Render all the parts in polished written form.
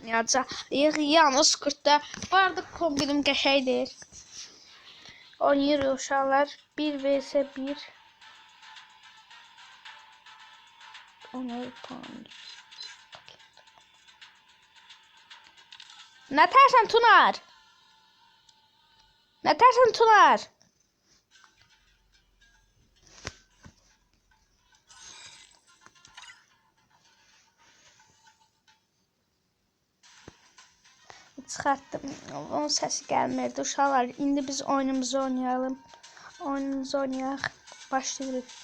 oynayacağıq. Yalnız Squiddə. Bu arada kombinim qəşəngdir. Oynayırıq uşaqlar. 1 vs 1. Ne tersen Tunar? Ne tersen Tunar? Çıxartdım. Onun səsi gəlmirdi. Uşaqlar, indi biz oyunumuzu oynayalım. Oyunumuzu oynayaq. Başlayırıq.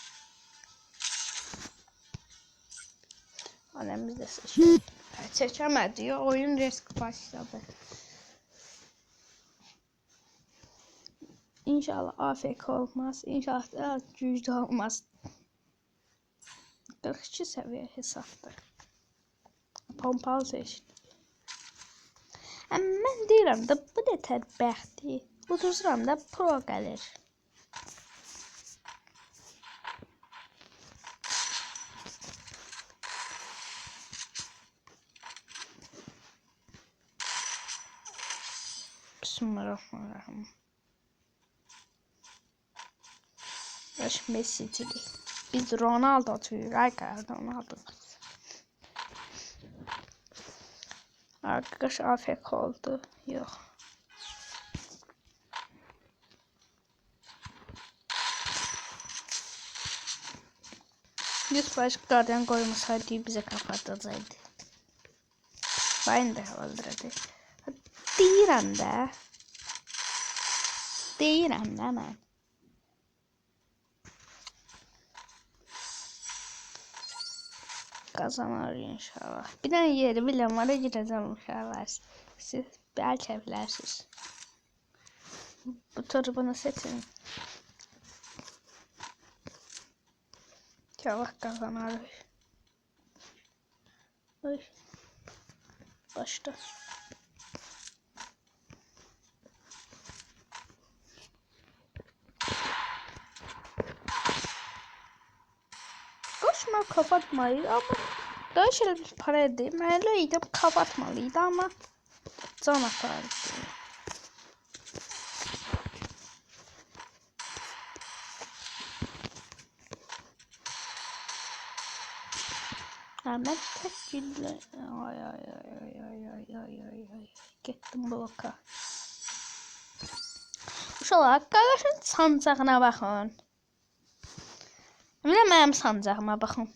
Aləmizdə seçək. Çəkəmədi. Oyun risk başladı. İnşallah AFK olmaz. İnşallah da güclü olmaz. 42 səviyyə hesabdır. Pompalı seçdim. Mən deyirəm də bu da tərbəxtdir. Uduzuram da pro gəlir. Bismillahirrahmanirrahim. Baş Messi'cilik. Biz Ronaldo atıyoruz. Arkadaşlar Ronaldo. Arkadaş AFK oldu. Yok. Yüz başka gardiyan koymasaydı bize kapatacaktı. Ben de öldürdü. Deyirəm də. Deyirəm də mən. Kazanır inşallah. Bir tane yeri bilen var, gireceğim inşallah. Siz belki bilersiniz. Bu turu bunu seçin. İnşallah kazanır. Oy. Başta. Koşma kapatmayı ama daha şöyle bir para edeyim. Öyleydim kapatmalıydı ama can atardı. Ben tek gülle ay gittim bloka. Uşaqlar arkadaşın sancağına bakın. Bilmem benim sancağıma bakın.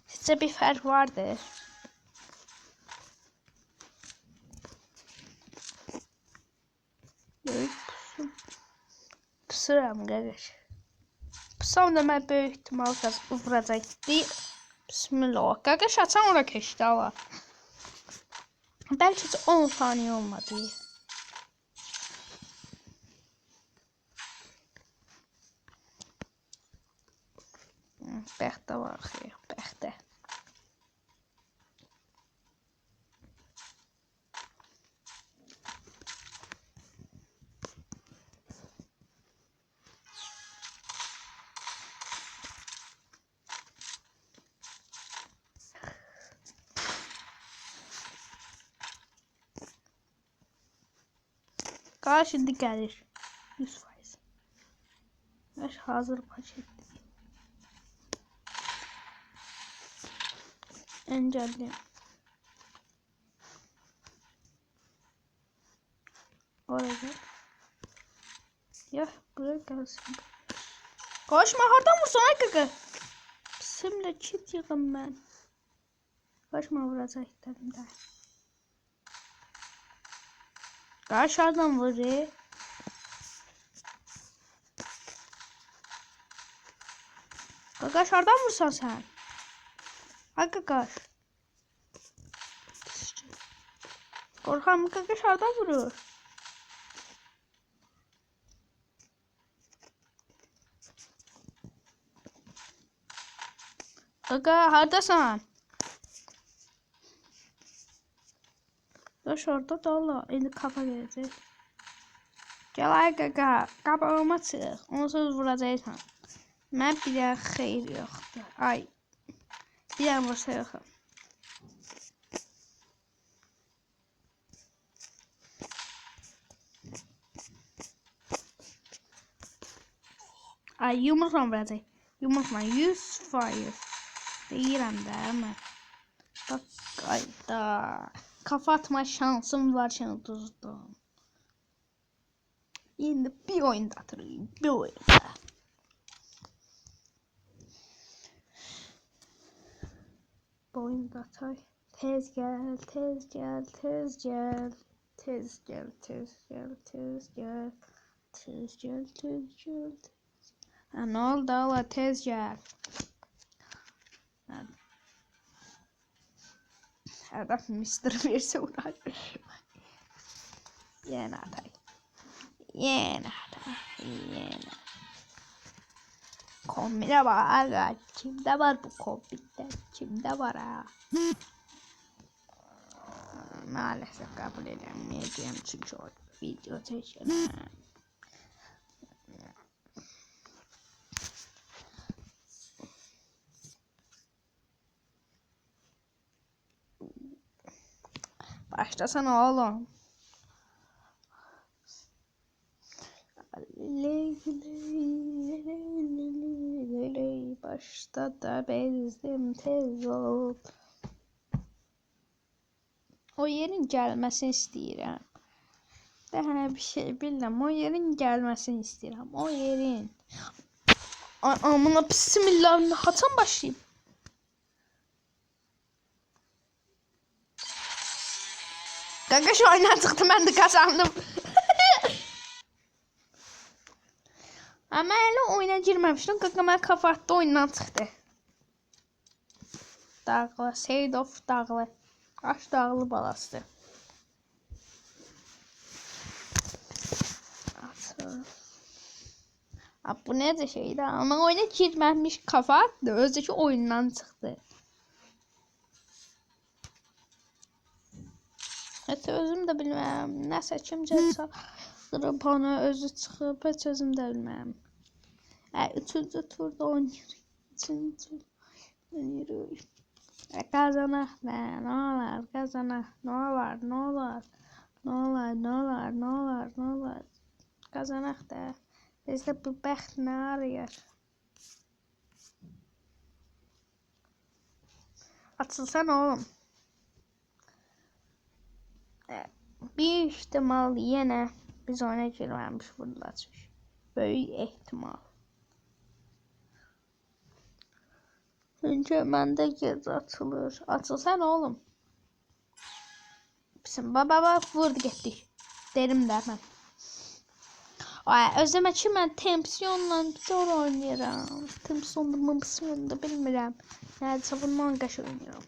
Sizce bir fark vardır. Pısıram kardeş. Pısam da ben büyük ihtimal vuracak değil. Bismillah. Kardeş açan oraya keçti ama. Belki 10 saniye olmadı. Bəxtə var xeyr, bəxtə. Qara şimdi gəlir. 100%. Məş hazır paketdir. Engelli. Oraya. Ya buraya gelsin. Koşma oradan vursana kaka. Simle çit yıkım ben. Koşma vuracaktım da. Karşıdan vuruyor. Kaka şuradan vursan sen. Kaka. Korkam kaka şuradan vurur. Kaka haradasın? Dur orada dolu. Şimdi kafa gelecek. Gel ay kaka. Kapağıma çık. Onsuz vuracaksan. Ben bir daha xeyir yoxdur. Ay. Bir daha vursa yoxum. Ay yumrukla vuracaq. Yumrukla 100%. Deyirəm də mən. Bak ayda. Kafa atma şansım var şimdi tuzdum. Şimdi bir oyunda atırayım. Bir oyunda. Bu oyunda atay. Tez gel, tez gel, tez gel. Tez gel, tez gel, tez gel. Tez gel, tez gel. Ha, ne oldu Allah tez gel. Adam Mr. Verse uğraş. Yine atay. Yine atay. Yine. Kombine var aga. Kimde var bu kombinde? Kimde var ha? Maalesef kabul edemeyeceğim çünkü o video seçeneği. Başlasana oğlum. Başta da bezdim tez ol. O yerin gelmesini istəyirəm. Daha bir şey bilmem. O yerin gelmesini istəyirəm. O yerin. Amına bismillah. Haçan başlayayım. Kanka şu oyundan çıktım ben de kazandım. Ama hele oyuna girmemiştim. Kanka ben kafa attı oyundan çıktı. Dağlı. Seyd of dağlı. Aş dağlı balası. Bu necə şeydi? Ama oyuna girmemiş kafa attı. Özdeki oyundan çıktı. Hətta özüm də bilməm. Nəsə kimcə çağırıb onu özü çıxıb. Heç özüm də bilməm. 3-cü turda oynayırıq. 3-cü turda oynayırıq. Qazanaq nə? Nə olar? Qazanaq. Nə olar? Nə olar? Nə olar? Nə olar? Nə olar? Nə olar? Qazanaq da. Bizdə bu bəxt nə arayır? Açılsan oğlum. Bir ihtimal yine biz oyuna girmemiş burada açmış. Büyük ihtimal. Çünkü bende gezi açılır. Açılsan oğlum. Bizim baba bak vurdu getdik. Derim de ben. Özleme ki ben Tempsiyonla bir sonra oynayıram. Tempsiyonda mımsiyonda bilmirəm. Yəni savunma qaş oynayıram.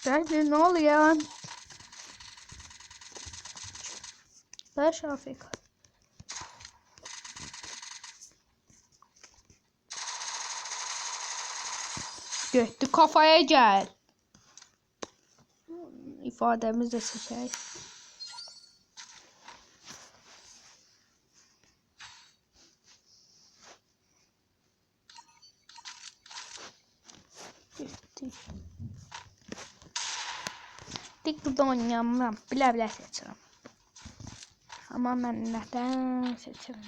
Bence ne oluyor? Baş Afrika. Götü kafaya gel. İfademiz de seçer. Dik burada oynayamam. Bile seçerim. Ama ben neden seçerim?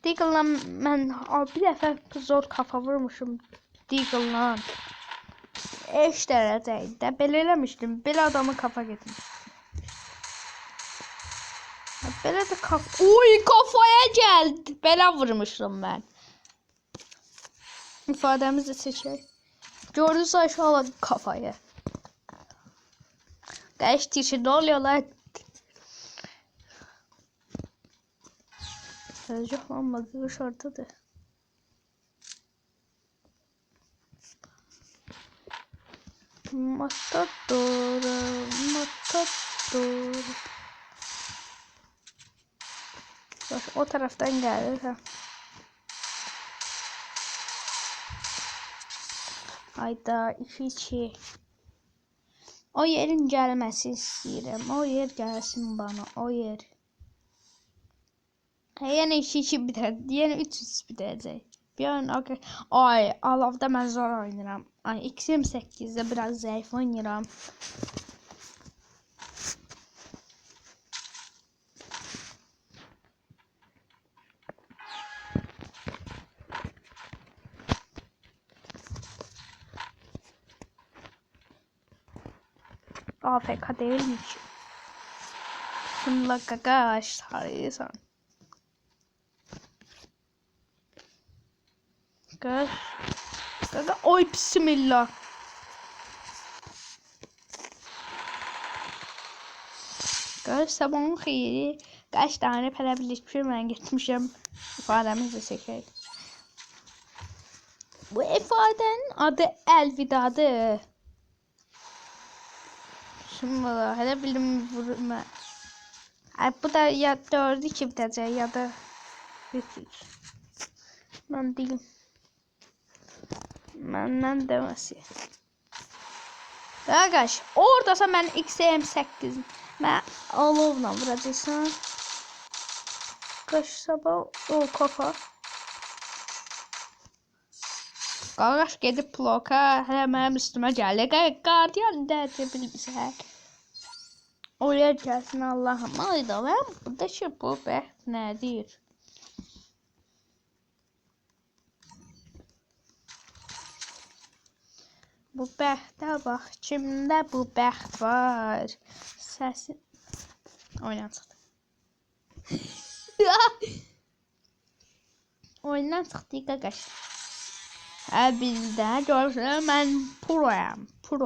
Deagle'la ben bir dəfə zor kafa vurmuşum. Deagle'la 5 dərəcəydi də belə eləmişdim. Belə adamı kafa getmiş. Belə də kafa. Oy kafaya geldi. Belə vurmuşum ben. İfademizi seçək. Gördünüz aşağıda kafaya. Geçti şimdi ne oluyor lan? Tercih olmadı dışarıda. Matador, matador. Bak o taraftan geldi ha. Hayda 2-2. O yerin gelmesi istedim. O yer gelsin bana. O yer. Yine 2-2 biter. Yine 3-3 bitecek. bir oyun. Ay, Alavda mən zor oynayıram. Ay, XM8'də biraz zəif oynayıram. AFK değilmiş. Şunla qaqaş tarayırsan. Qaş. Qaqa, oy bismillah. Qaş, sabahın xeyri. Kaç tane pələ birləşmişəm, mən getmişəm. İfadəmizi çəkək. Bu ifadənin adı əlvidadır. Şimdi da hələ bilim vurma. Bu da ya 4-2 bitəcək ya da 3-3. Mən deyim. Məndən deməsi. Qardaş, oradasa mən XM8 mən alovla vuracaqsan. Qaş sabah o kafa. Qardaş gedib bloka, hələ mənim üstümə gəlir. Qardiyan dərcə bilmirsən. Oraya gəlsin Allahım. Ayda mən burada ki bu bəxt nədir? Bu bəxtə bax, kimdə bu bəxt var? Səsi oyundan çıxdı. Oyundan çıxdı qaqaş. Bizdə görürsən, mən proyam. Pro.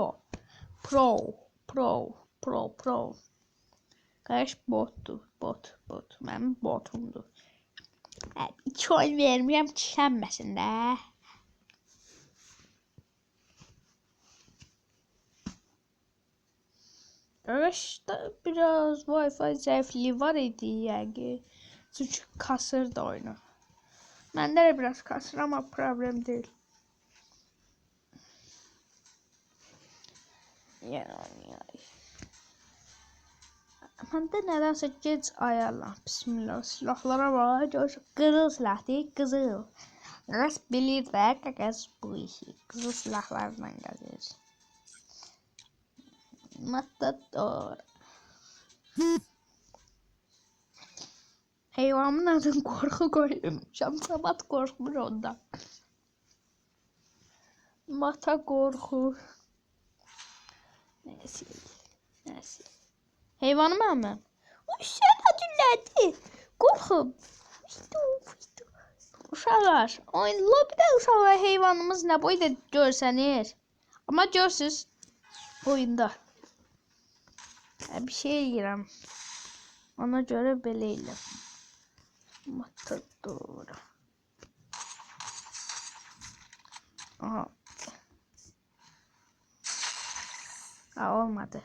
Qaqaş botdur, bot. Mənim botumdur. 2 oyun vermirəm ki, şənməsin də. Arkadaşlar biraz Wi-Fi zayıflığı var idi yani. Çünkü kasırdı oyunu. Bende de biraz kasır ama problem değil. Yani. Bende nedense geç ayarlan. Bismillah. Silahlara bak. Kızıl silah değil, kızıl. Qaqas bilir də, qaqas bu işi. Kızıl silahlarla gəlir. Matador. Heyvanın adını korku koydum. Şamsabat korkmuş ondan. Mata korku. Neyse. Heyvanım hemen. Uşaq adülədi. Korkum. Uşaqlar. Lobide uşaqlar heyvanımız ne boyda görseniz. Ama görsünüz oyunda. Bir şey yiyirəm. Ona görə belə elə. Matador. Aha. Olmadı.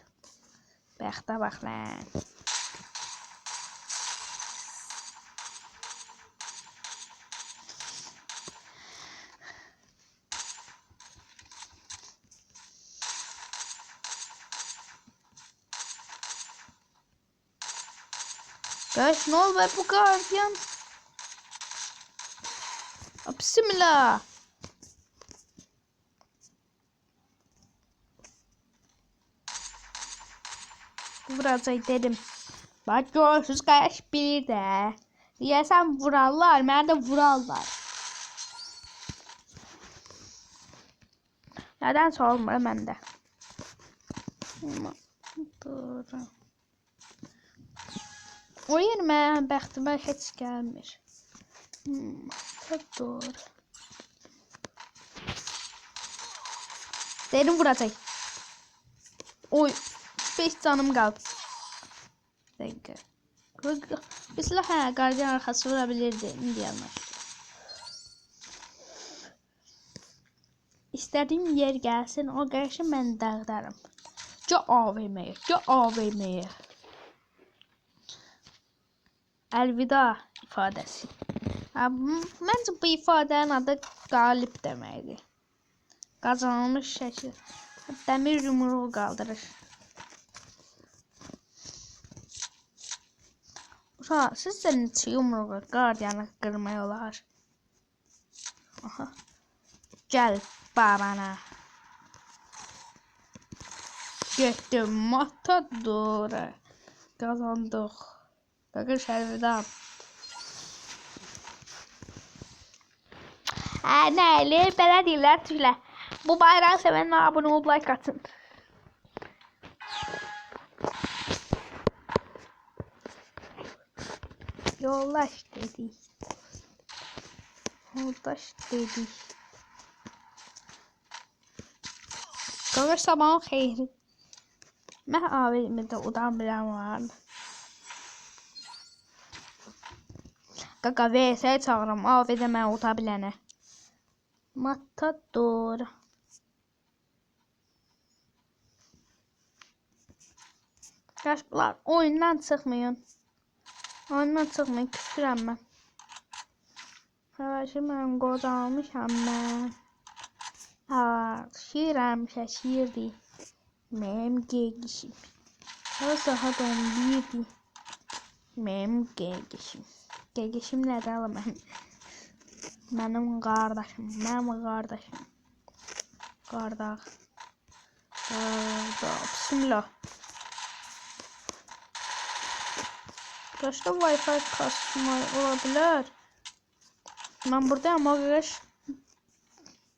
Bəxtə bax lan. Guys, ne oldu bu gardiyan? Bismillah. Vuracaq dedim. Bak görürsünüz qardaş bilir də. Deyəsən vurarlar, mənə də vurarlar. Nədənsə olmur məndə. Doğru. O yer mən bəxtimə heç gəlmir. Doğru. Dedim vuracaq. Oy. 5 canım qaldı. Dəqiqə. Bir silah qardiyan arxası vura bilirdi. İndi yanlış. İstədiyim yer gəlsin, o qarşı mən dağıdarım. Gə AVM-yə. Əlvida ifadəsi. Məncə bu ifadənin adı qalib deməkdir. Qazanılmış şəkil. Dəmir yumruğu qaldırır. Sizcə neçə yumruğu qardiyanı qırmaq olar? Aha. Gel babana. Getdi Matador. Kazandıq. Qaqa şərvədə. Nə eləyir? Belə deyirlər tüklər. Bu bayrağı sevənlər abunə olub like atın. Yoldaş dedik. Yoldaş dedik. Qaqa sabahın xeyri. Mən abimdə udan bilən vardı. Qaqa VS çağıram. AV'də mən uda bilənə. Matador. Qaşqlar oyundan çıxmayın. Oyundan çıxmayın. Küsürəm mən. Həvəşi mən qocalmışam mən. Şiirəm şişirdi. Mənim qeqişim. Saat 11'di. Mənim qeqişim. Qeqişim nədir ala mənim? Mənim qardaşım. Mənim qardaşım. Qardaş. Bismillah. Kaçta Wi-Fi kasma olabilir? Ben buradayım arkadaş.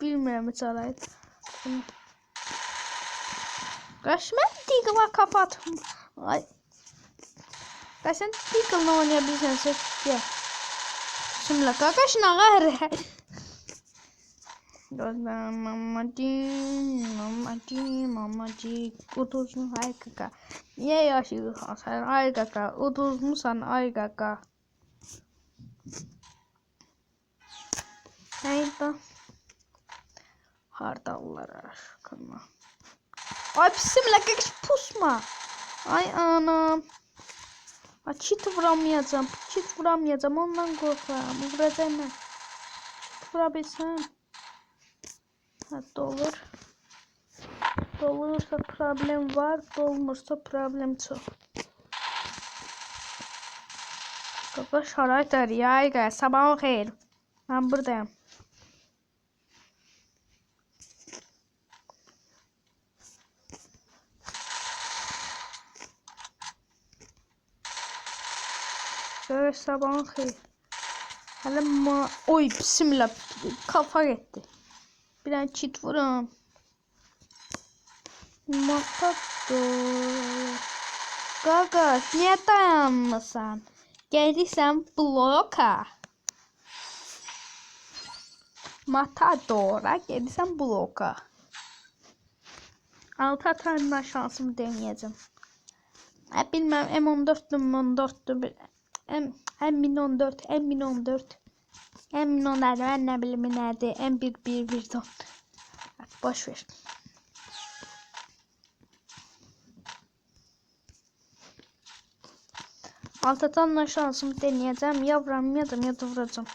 Bilmiyorum hiç alayım. Kaç ben Deagle'a kapattım. Ay. Kaç sen Deagle'la oynayabilirsen seçti. Şimdi kaç ne var? Mamacı, utuzun ay kaka. Niye yaşıyorsun sen ay kaka? Utuzmusan ay kaka. Neydi? Hardallar aşkına. Ay bismillah kaka pusma. Ay anam. Çit vuramayacağım. Çit vuramayacağım. Ondan korkuyorum. Vuracağım ben. Çit vurabilsem. Dolur. Dolursa problem var. Dolmursa problem çok. Kaka şarayt arıyor. Sabahın xeyir. Ben buradayım. Şöyle sabahın xeyir. Hele oy bismillah. Kafa gitti. Bir tane çit vurun. Matador. Gaga niye dayanmısan? Gelirsen bloka. Matador'a gelirsen bloka. 6 tane şansımı deneyeceğim. Bilmem M14'tü M14'tü. M1014 M1014 M10 ben ne bileyim nerede M111'den. Boş ver. Altıdan şansımı deneyeceğim. Ya vuramayacağım ya da vuracağım.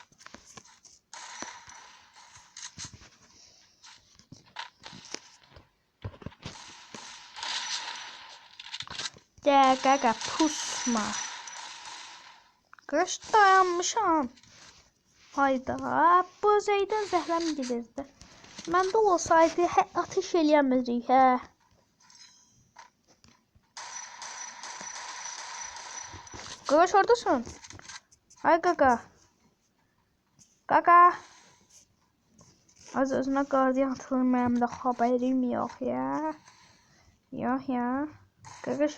De gaga pusma. Kaç dayanmışam. Hayda. Bu zeydən zəhləm gedirdi. Məndə olsaydı ateş eləyəmədik hə. Qaqaş oradasın? Ay qaqa. Qaqa. Az özümə qardiyan atılır mənim də xəbərim yox ya. Yox ya. Qaqaş.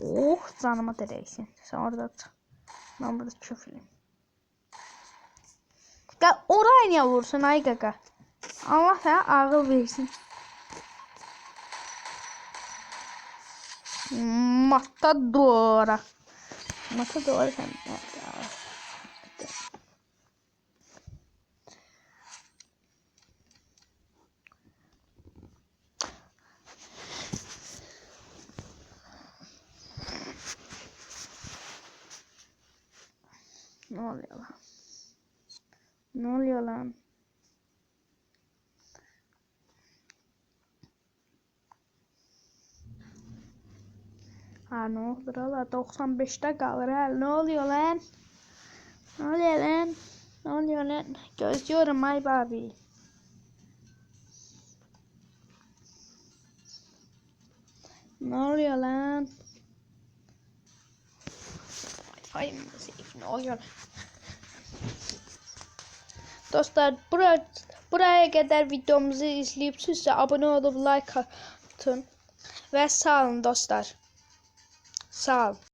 Oh canıma değsin. Sen orada tut. Ben burada çöfleyim. Gel oraya niye vursun ay gaga. Allah sana ağıl versin. Matadora. Matadora sen. Ne oluyor lan? Ne oluyor lan? Ha ne olur ala 95'te kalır ha. Ne oluyor lan? Ne oluyor lan? Ne oluyor lan? Gözlüyorum ay babi. Ne oluyor lan? Ay ne oluyor? Dostlar buraya kadar videomuzu izleyip sizce abone olup like atın. Ve sağ olun dostlar. Sağ olun.